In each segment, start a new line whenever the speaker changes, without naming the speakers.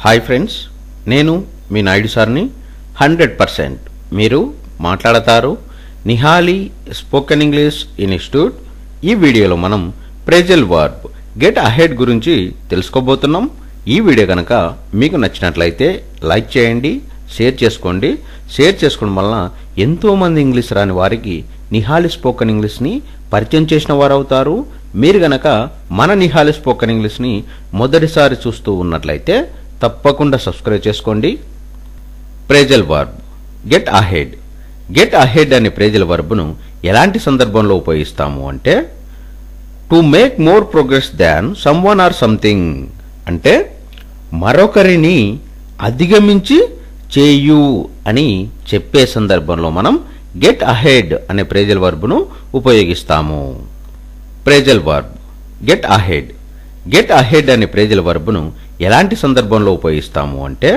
Hi friends, నేను మీ నాయుడు సార్ని. 100% మీరు మాట్లాడతారు నిహాలి స్పోకెన్ ఇంగ్లీష్ ఇన్స్టిట్యూట్. ఈ వీడియోలో మనం ప్రెజల్ వర్బ్ గెట్ అహెడ్ గురించి తెలుసుకోబోతున్నాం. ఈ వీడియో కనుక మీకు నచ్చినట్లయితే లైక్ చేయండి, షేర్ చేసుకోండి. షేర్ చేసుకోవడం వలన ఎంతోమంది ఇంగ్లీష్ రాని వారికి నిహాలి స్పోకెన్ ఇంగ్లీష్ని పరిచయం చేసిన వారు అవుతారు. మీరు గనక మన నిహాలి స్పోకెన్ ఇంగ్లీష్ని మొదటిసారి చూస్తూ ఉన్నట్లయితే తప్పకుండా సబ్స్క్రైబ్ చేసుకోండి. Phrasal verb get ahead. Get ahead అనే ప్రెజల్ వర్బ్ను ఎలాంటి సందర్భంలో ఉపయోగిస్తాము అంటే to make more progress than someone or something, అంటే మరొకరిని అధిగమించి చేయు అని చెప్పే సందర్భంలో మనం గెట్ అహెడ్ అనే ప్రెజల్ వర్బ్ను ఉపయోగిస్తాము. Phrasal verb get ahead. Get ahead అనే ప్రెజల్ వర్బ్ను ఎలాంటి సందర్భంలో ఉపయోగిస్తాము అంటే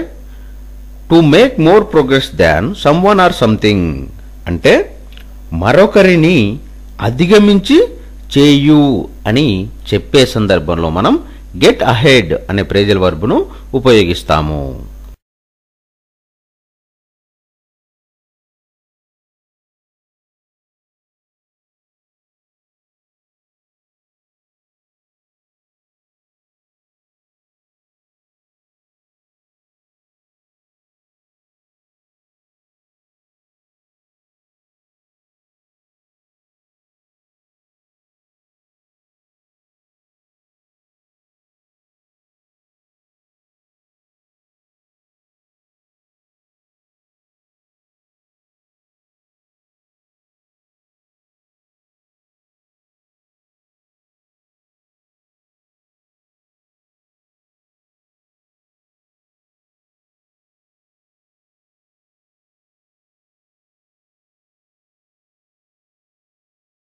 to make more progress than someone or something, అంటే మరొకరిని అధిగమించి చేయు అని చెప్పే సందర్భంలో మనం గెట్ అహెడ్ అనే ప్రెజల్ వర్బ్ను ఉపయోగిస్తాము.